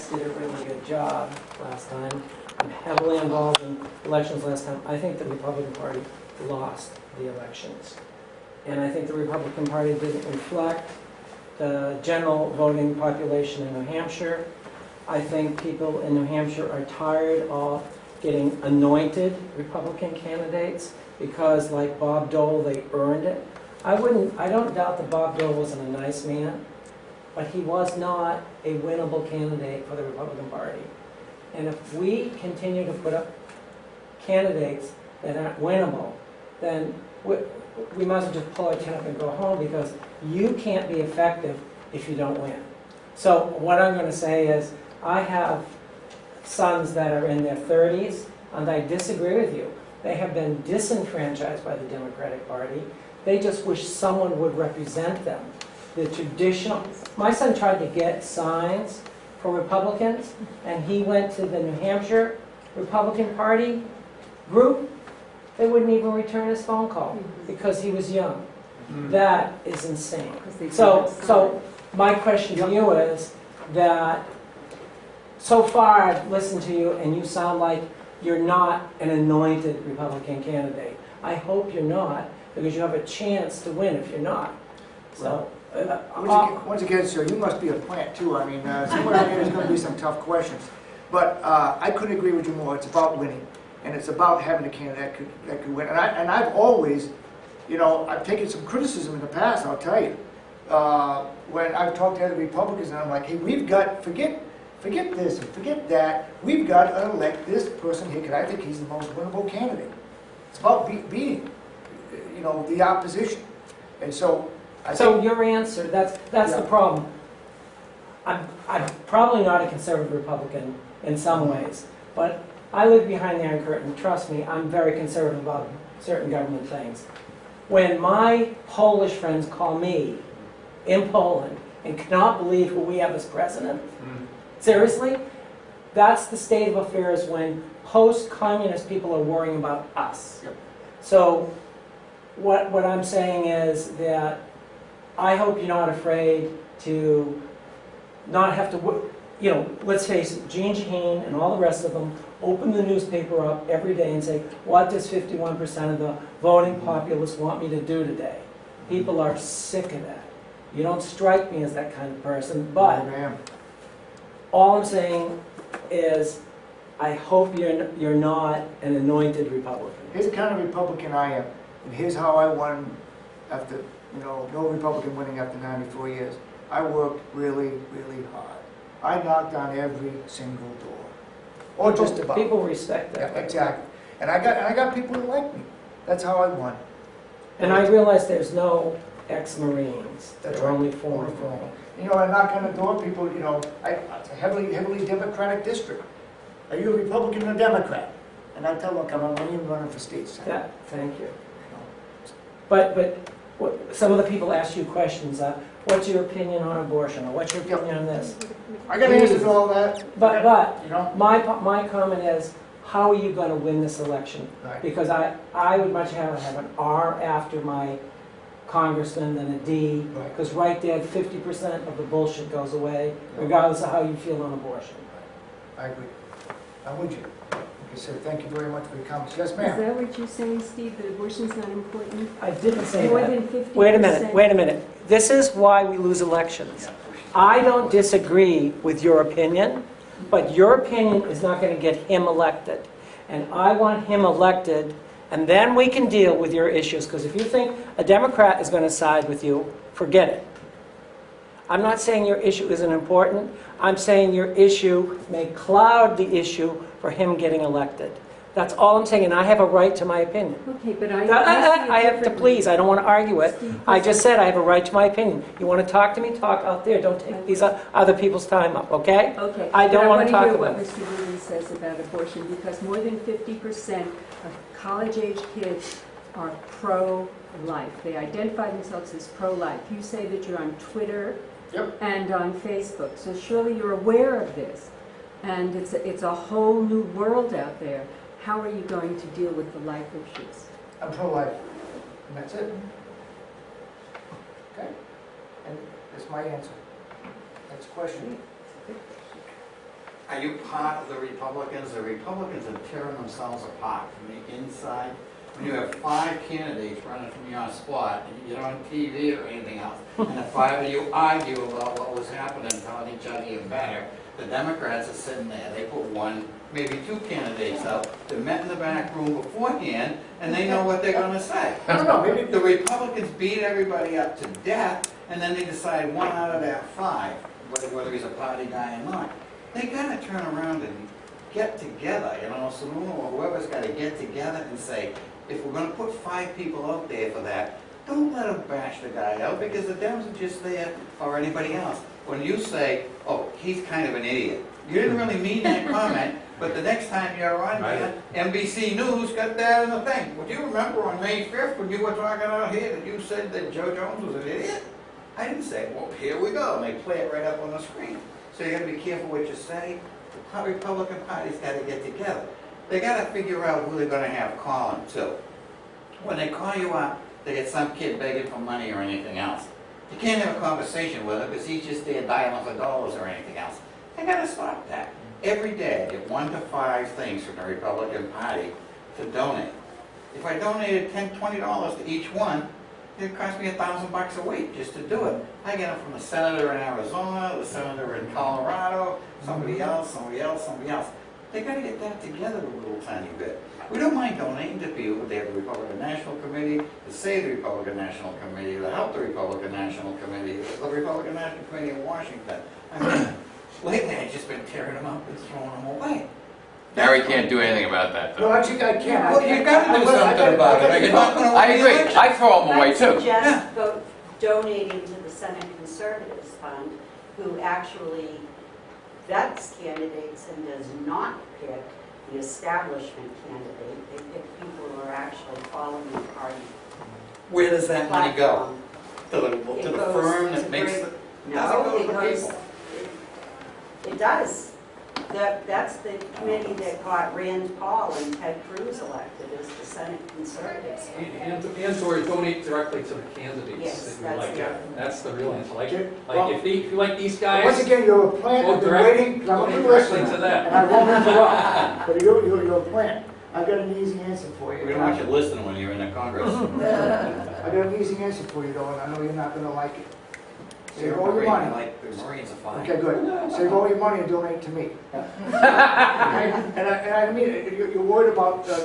did a really good job last time. I'm heavily involved in elections last time. I think the Republican Party lost the elections. And I think the Republican Party didn't reflect the general voting population in New Hampshire. I think people in New Hampshire are tired of getting anointed Republican candidates because, like Bob Dole, they earned it. I don't doubt that Bob Dole wasn't a nice man, but he was not a winnable candidate for the Republican Party. And if we continue to put up candidates that aren't winnable, then we might as well just pull our tin up and go home, because you can't be effective if you don't win. So what I'm going to say is, I have sons that are in their 30s, and I disagree with you. They have been disenfranchised by the Democratic Party. They just wish someone would represent them. The traditional, my son tried to get signs for Republicans, and he went to the New Hampshire Republican Party group. They wouldn't even return his phone call because he was young. That is insane. So my question to you is that so far I've listened to you and you sound like you're not an anointed Republican candidate. I hope you're not, because you have a chance to win if you're not. So. Once again, sir, you must be a plant too. I mean, somewhere in here there's going to be some tough questions. But I couldn't agree with you more. It's about winning, and it's about having a candidate that could win. And I've always, you know, I've taken some criticism in the past, I'll tell you. When I've talked to other Republicans, and I'm like, hey, we've got, forget this and forget that. We've got to elect this person here, because I think he's the most winnable candidate. It's about beating, you know, the opposition. And so. So your answer, that's the problem. I'm probably not a conservative Republican in some ways, but I live behind the Iron Curtain. Trust me, I'm very conservative about certain government things. When my Polish friends call me in Poland and cannot believe who we have as president, seriously, that's the state of affairs when post-communist people are worrying about us. Yep. So what I'm saying is that I hope you're not afraid to not have to, you know, let's face it, Jean Shaheen and all the rest of them open the newspaper up every day and say, what does 51% of the voting populace want me to do today? People are sick of that. You don't strike me as that kind of person, but all I'm saying is I hope you're not an anointed Republican. Here's the kind of Republican I am, and here's how I won after, you know, no Republican winning after 94 years. I worked really, really hard. I knocked on every single door, or just about. People respect that. Yeah, exactly. And I got people who like me. That's how I won. And I realize there's no ex-Marines. There are only former. You know, I knock on the door. People, you know, it's a heavily Democratic district. Are you a Republican or Democrat? And I tell them, come on, I'm not even running for state senate. Thank you. But some of the people ask you questions. What's your opinion on abortion? Or what's your opinion on this? I got answers to all that. But you know, my comment is, how are you going to win this election? Right. Because I would much rather have an R after my congressman than a D. Because right there, 50% of the bullshit goes away, regardless of how you feel on abortion. I agree. I'm with you. Okay, sir, thank you very much for your comments. Yes, ma'am. Is that what you're saying, Steve, that abortion's not important? I didn't say More that. than 50%? Wait a minute. This is why we lose elections. I don't disagree with your opinion, but your opinion is not going to get him elected. And I want him elected, and then we can deal with your issues. Because if you think a Democrat is going to side with you, forget it. I'm not saying your issue isn't important. I'm saying your issue may cloud the issue for him getting elected. That's all I'm saying, and I have a right to my opinion. Okay, but I have to please. I don't want to argue it. I just said I have a right to my opinion. You want to talk to me? Talk out there. Don't take these other people's time up, okay? Okay. I don't want to talk hear about what Mr. Williams says about abortion, because more than 50% of college-age kids are pro-life. They identify themselves as pro-life. You say that you're on Twitter and on Facebook, so surely you're aware of this. And it's a whole new world out there. How are you going to deal with the life issues? I'm pro-life, and that's it. Okay? And that's my answer. Next question. Are you part of the Republicans? The Republicans are tearing themselves apart from the inside. When you have 5 candidates running from your spot, and you get on TV or anything else, and the 5 of you argue about what was happening, telling each other you're better, the Democrats are sitting there. They put 1, maybe 2 candidates out. They met in the back room beforehand, and they know what they're going to say. I don't know, maybe The Republicans beat everybody up to death, and then they decide 1 out of that 5, whether he's a party guy or not. They got to turn around and get together, you know, Sununu or whoever's got to get together and say, if we're going to put 5 people out there for that, don't let them bash the guy out, because the Dems are just there, or anybody else. When you say, oh, he's kind of an idiot, you didn't really mean that comment, but the next time you're on there, NBC News got that in the thing. Would you remember on May 5th when you were talking out here that you said that Joe Jones was an idiot? I didn't say, well, here we go, and they play it right up on the screen. So you got to be careful what you say. The Republican Party's got to get together. They got to figure out who they're going to have calling too. When they call you up, they get some kid begging for money or anything else. You can't have a conversation with him because he's just there dialing for dollars or anything else. They got to stop that. Every day, I get 1 to 5 things from the Republican Party to donate. If I donated $10, $20 to each one, it cost me $1,000 a week just to do it. I get them from the senator in Arizona, the senator in Colorado, somebody else, somebody else, somebody else. They got to get that together a little tiny bit. We don't mind donating to people. They have the Republican National Committee, the Save the Republican National Committee, the Help the Republican National Committee, the Republican National Committee in Washington. I mean, lately I've just been tearing them up and throwing them away. Gary can't do anything about that, No, though. actually, I can't. Well, you got to do something about it. You're not going to I win the agree. election. I throw them away, I too. suggest donating to the Senate Conservatives Fund, who actually vets candidates and does not pick the establishment candidate. They pick people who are actually following the party Where does that money go? platform. To It the goes firm that to makes bring- the... No, it to goes, people? it does. That's the committee that got Rand Paul and Ted Cruz elected as the Senate Conservatives. And or donate directly to the candidates Yes, that you that's like. it. That's the real answer. Like, Well, if you like these guys, Once again, you're a plant, go I've been direct- waiting, 'cause I'm a donate good directly listener, to them. and I won't interrupt, but you're a plant. I've got an easy answer for you. We don't want you listening when you're in the Congress. I got an easy answer for you though, and I know you're not gonna like it. Save all your Marine, money. like the Marines are fine. Okay, good. Save all your money and donate to me. Okay? And I mean, you're worried about the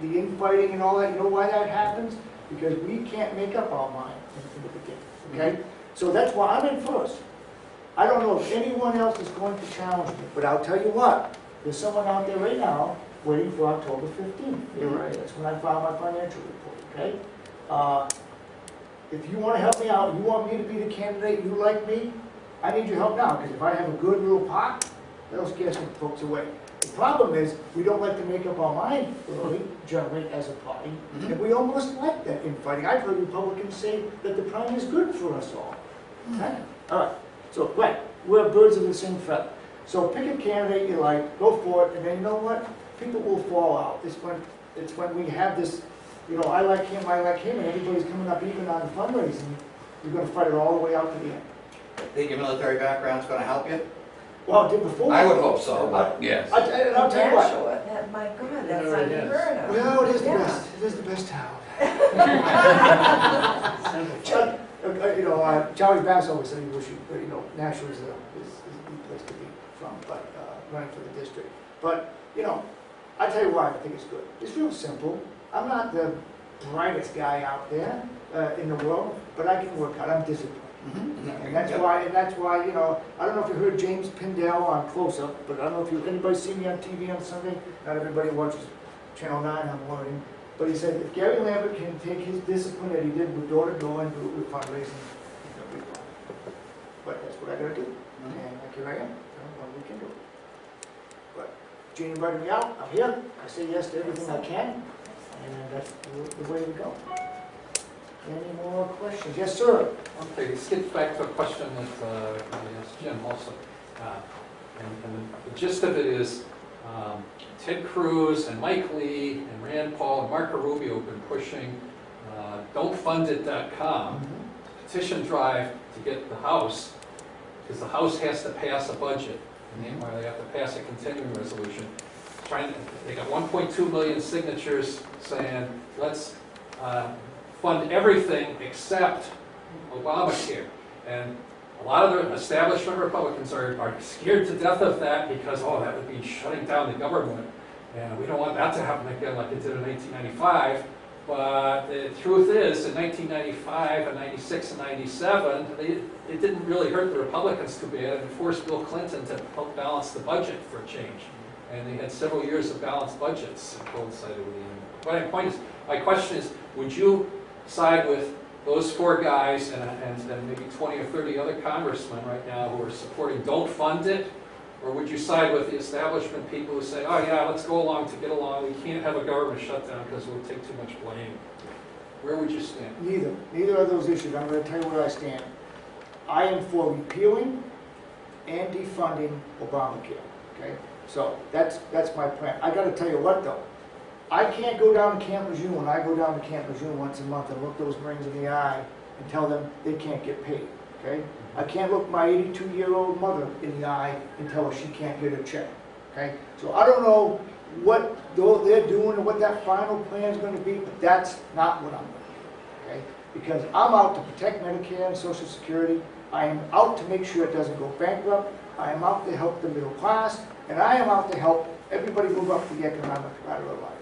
infighting and all that. You know why that happens? Because we can't make up our mind in the beginning, okay? So that's why I'm in first. I don't know if anyone else is going to challenge me, but I'll tell you what, there's someone out there right now waiting for October 15th. You're right. That's when I file my financial report, okay? If you want to help me out, you want me to be the candidate, you like me, I need your help now, because if I have a good little pot, that'll scare some folks away. The problem is, we don't like to make up our mind early, generally, as a party, and we almost like that infighting. I've heard Republicans say that the primary is good for us all. Okay? All right, so, right, we're birds of the same feather. So pick a candidate you like, go for it, and then you know what? People will fall out. It's when we have this, you know, I like him, and everybody's coming up even on fundraising. You're going to fight it all the way out to the end. Think your military background's going to help you? Well, it did before. I would hope so, but... Yes. And I'll tell you what. Nashua, my God, that's Yeah, it is. unheard of. Well, it is the Yeah. best. It is the best town. You know, Charlie Bass always said he wished, you know, Nashua is the place to be from, but running for the district. But, you know, I tell you why I think it's good. It's real simple. I'm not the brightest guy out there in the world, but I can work hard. I'm disciplined. And that's why, you know, I don't know if you heard James Pindell on Close Up, but I don't know if anybody seen me on TV on Sunday. Not everybody watches Channel 9, I'm learning. But he said if Gary Lambert can take his discipline that he did with door to door and do it with fundraising, he's going to be fine. But that's what I got to do. And here I am. What we can do. But Gene invited me out. I'm here. I say yes to everything I can. And that's the way we go. Any more questions? Yes, sir. Okay, let's get back to a question that I asked Jim also. And the gist of it is Ted Cruz and Mike Lee and Rand Paul and Marco Rubio have been pushing don'tfundit.com petition drive to get the House, because the House has to pass a budget. Meanwhile, they have to pass a continuing resolution. They got 1.2 million signatures saying, let's fund everything except Obamacare. And a lot of the establishment Republicans are scared to death of that because, oh, that would be shutting down the government. And we don't want that to happen again like it did in 1995. But the truth is, in 1995 and 96 and 97, it didn't really hurt the Republicans too bad. It forced Bill Clinton to help balance the budget for a change. And they had several years of balanced budgets that coincided with the end. My question is, would you side with those 4 guys and maybe 20 or 30 other congressmen right now who are supporting don't fund it? Or would you side with the establishment people who say, oh yeah, let's go along to get along, we can't have a government shutdown because we'll take too much blame? Where would you stand? Neither of those issues. I'm going to tell you where I stand. I am for repealing and defunding Obamacare, okay? So that's my plan. I got to tell you what though, I can't go down to Camp Lejeune when I go down to Camp Lejeune once a month and look those Marines in the eye and tell them they can't get paid, okay? I can't look my 82-year-old mother in the eye and tell her she can't get a check, okay? So I don't know what they're doing or what that final plan is going to be, but that's not what I'm going to do, okay? Because I'm out to protect Medicare and Social Security. I am out to make sure it doesn't go bankrupt. I am out to help the middle class, and I am out to help everybody move up the economic ladder of life.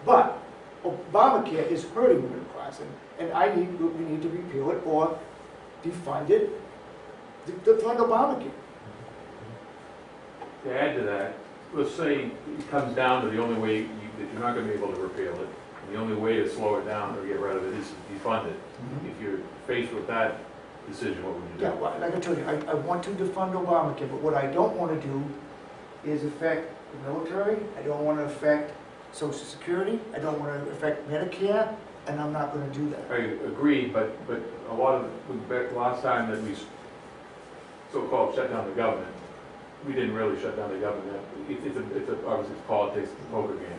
But Obamacare is hurting the middle class, and we need to repeal it or defund it. Defund Obamacare. To add to that, let's say it comes down to the only way that you're not going to be able to repeal it. And the only way to slow it down or get rid of it is to defund it. If you're faced with that decision, what would you do? Yeah, well, like I told you, I want to defund Obamacare, but what I don't want to do is affect the military. I don't want to affect Social Security. I don't want to affect Medicare, and I'm not going to do that. I agree, but a lot of the last time that we so-called shut down the government, we didn't really shut down the government. Obviously it's politics, it's a poker game.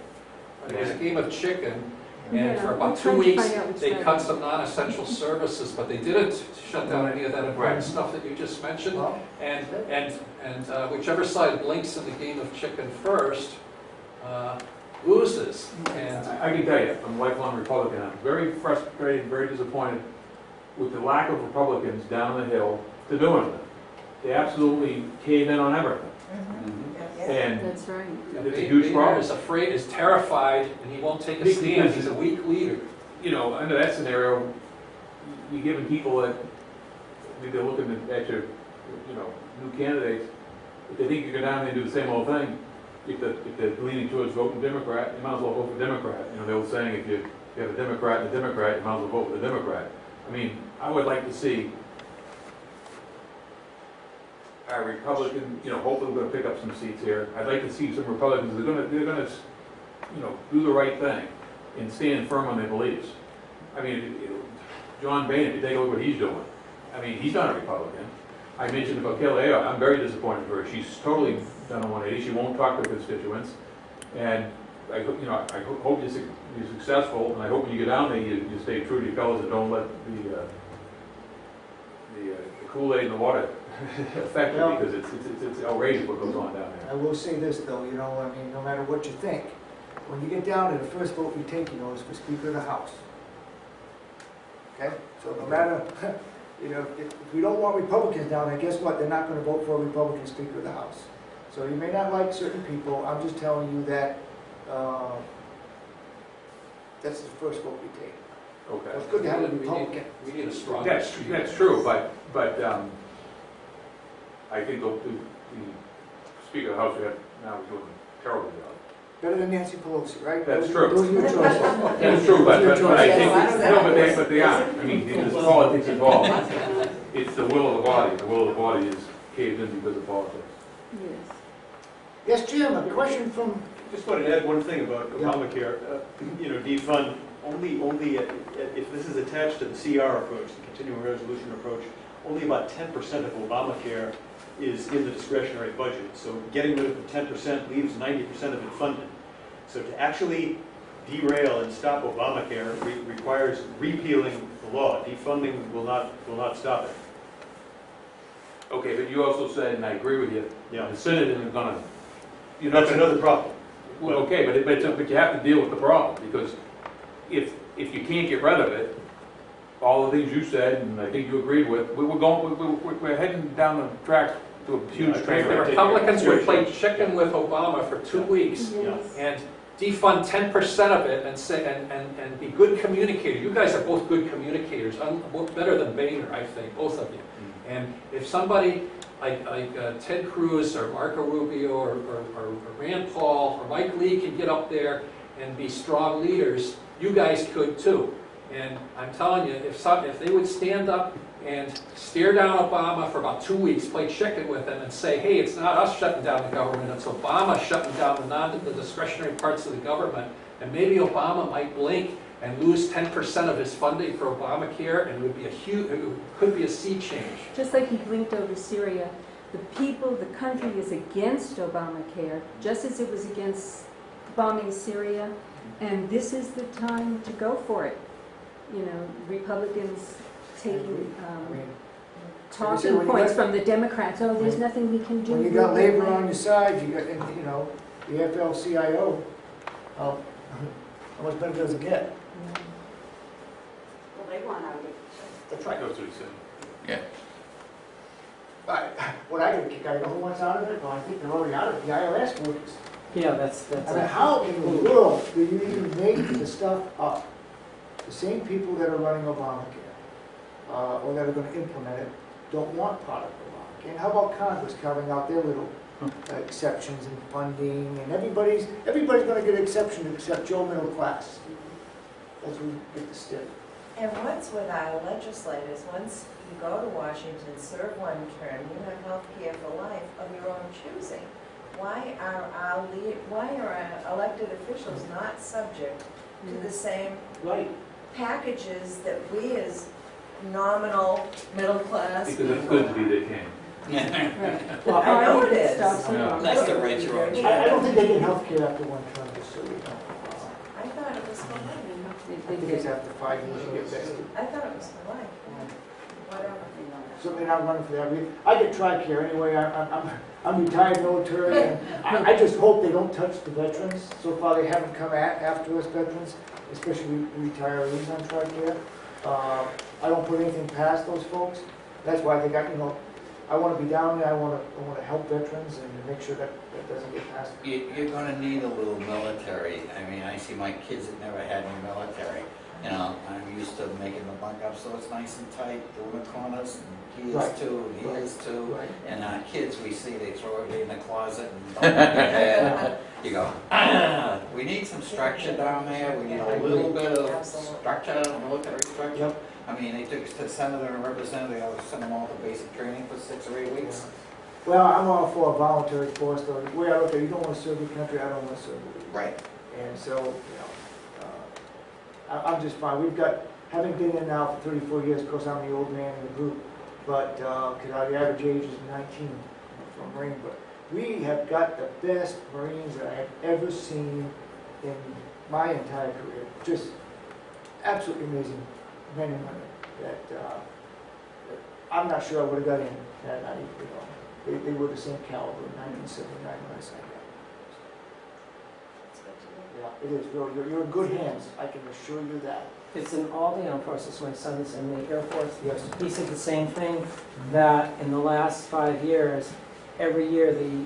It was a game of chicken, and Yeah, for we're about 2 trying to weeks, find out which they way. cut some non-essential services, but they didn't shut down any of that important Right. stuff that you just mentioned. Well, And whichever side blinks in the game of chicken first loses. And I can tell you, I'm a lifelong Republican. I'm very frustrated, very disappointed with the lack of Republicans down the hill to do anything. They absolutely cave in on everything. And That's right. it's a huge problem. is afraid, is terrified, and he won't take a stand. He's a weak leader. You know, under that scenario, you're giving people that, they're looking at your, new candidates. If they think you go down there and do the same old thing, if they're leaning towards voting Democrat, you might as well vote for Democrat. You know, the old saying, if you have a Democrat and a Democrat, you might as well vote for the Democrat. I mean, I would like to see a Republican, hopefully we're going to pick up some seats here. I'd like to see some Republicans, they're going to, do the right thing and stand firm on their beliefs. I mean, John Boehner, if you take a look at what he's doing. I mean, he's not a Republican. I mentioned about Kelly Ayotte. I'm very disappointed for her. She's totally done a 180. She won't talk to constituents. And I hope you're successful. And I hope when you get down there, you stay true to your colors and don't let the Kool-Aid in the water affect you, because it's outrageous what goes on down there. I will say this though, no matter what you think, when you get down there, the first vote you take, is for Speaker of the House. Okay? So no matter, if we don't want Republicans down there, guess what? They're not going to vote for a Republican Speaker of the House. So you may not like certain people. I'm just telling you that that's the first vote we take. Okay. It's good to have a Republican. We need a strong. That's true, but I think the Speaker of the House we have now is doing a terrible job. Better than Nancy Pelosi, right? That's Those true. are your choices. That's true, but I think, but they aren't. I mean, there's politics involved. It's the will of the body. The will of the body is caved in because of politics. Yes. Yes, Jim, a question from, Just wanted to add one thing about Obamacare. Defund only if this is attached to the CR approach, the continuing resolution approach, only about 10% of Obamacare is in the discretionary budget. So getting rid of the 10% leaves 90% of it funded. So to actually derail and stop Obamacare requires repealing the law. Defunding will not stop it. Okay, but you also said, and I agree with you, Yeah. the Senate isn't gonna, you're not That's gonna. another problem. Well, okay, but you have to deal with the problem, because if you can't get rid of it, all the things you said, and I think you agreed with, we're heading down the track to a huge Yeah, train The wreck. Republicans would play chicken with Obama for 2 weeks Yes. and defund 10% of it and say, and be good communicators. You guys are both good communicators, better than Boehner, I think, both of you. And if somebody like Ted Cruz or Marco Rubio or Rand Paul or Mike Lee can get up there and be strong leaders, you guys could too. And I'm telling you, if they would stand up and stare down Obama for about 2 weeks, play chicken with him and say, hey, it's not us shutting down the government, it's Obama shutting down the discretionary parts of the government, and maybe Obama might blink and lose 10% of his funding for Obamacare, and it would be could be a sea change. Just like he blinked over Syria, the country is against Obamacare, just as it was against bombing Syria, and this is the time to go for it. You know, Republicans taking I mean, talking when you points got- from the Democrats. Oh, there's nothing we can do. when you got labor on your side, you got, you know, the FL-CIO, how much better does it get? Well, they want out of it. That's right. That's what he said. Yeah. What I get a kick out of, you know who wants out of it? Well, I think they're already out of it, the IRS workers. Yeah, that's I mean, how in the world do you even make the stuff up? The same people that are running Obamacare, or that are gonna implement it, don't want part of Obamacare. And how about Congress carving out their little exceptions and funding, and everybody's gonna get an exception except Joe middle class. That's where you get the stick. And what's with our legislators, once you go to Washington, serve one term, you have health care for life of your own choosing. Why are our elected officials not subject to the same Right. packages that we as nominal, middle class Because it's people? good to be the king. Well, I know it is. Yeah. That's the right your own. I don't think they get health care after one term, just so you know. I thought it was for life. I think it's after 5 years you get vested. I thought it was for life. Whatever. Certainly not running for that reason. I get TRICARE anyway, I'm retired military, and I just hope they don't touch the veterans. So far, they haven't come after us veterans, especially retirees on TRICARE. I don't put anything past those folks. That's why they got, you know, I want to be down there, I want to help veterans and make sure that doesn't get past. You're gonna need a little military. I mean, I see my kids that never had any military. You know, I'm used to making the bunk up so it's nice and tight, doing the corners, and he is Right. too, and he Right. is too. Right. And kids we see, they throw it in the closet and don't want their head. You go, we need some structure down there, we need a little bit of Absolutely. structure, military structure. Yep. I mean, they took us to senator and representative, I was sending them all to basic training for 6 or 8 weeks. Well, I'm all for a voluntary force, though. The way I look at it, you don't want to serve your country, I don't want to serve you. Right. And so, you know, I'm just fine. We've got, having been in now for 34 years, of course, I'm the old man in the group, but, because the average age is 19 for a Marine, but we have got the best Marines that I have ever seen in my entire career. Just absolutely amazing men and women that I'm not sure I would have got in had I, you know, they were the same caliber in 1979 when I signed up. Yeah, it is, you're in good hands, I can assure you that. It's in all the armed forces. My son's in the Air Force. Yes. He said the same thing, that in the last 5 years, every year the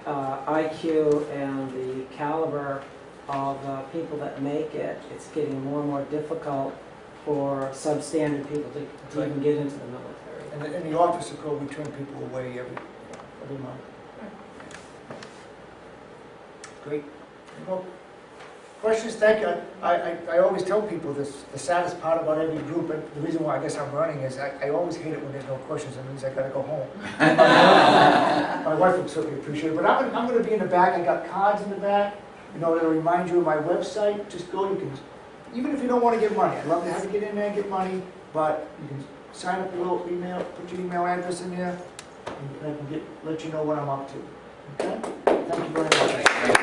IQ and the caliber of people that make it, it's getting more and more difficult for substandard people to even get into the military. And the officer code, we turn people away every month. Great. Well, questions? Thank you. I always tell people this, the saddest part about every group, and the reason why I guess I'm running is I always hate it when there's no questions. It means I gotta go home. My wife would certainly appreciate it, but I'm gonna be in the back. I got cards in the back, you know, that'll remind you of my website. Just go, you can, even if you don't want to give money, I'd love to have you get in there and get money, but you can sign up your little email, put your email address in there, and I can let you know what I'm up to. Okay? Thank you very much.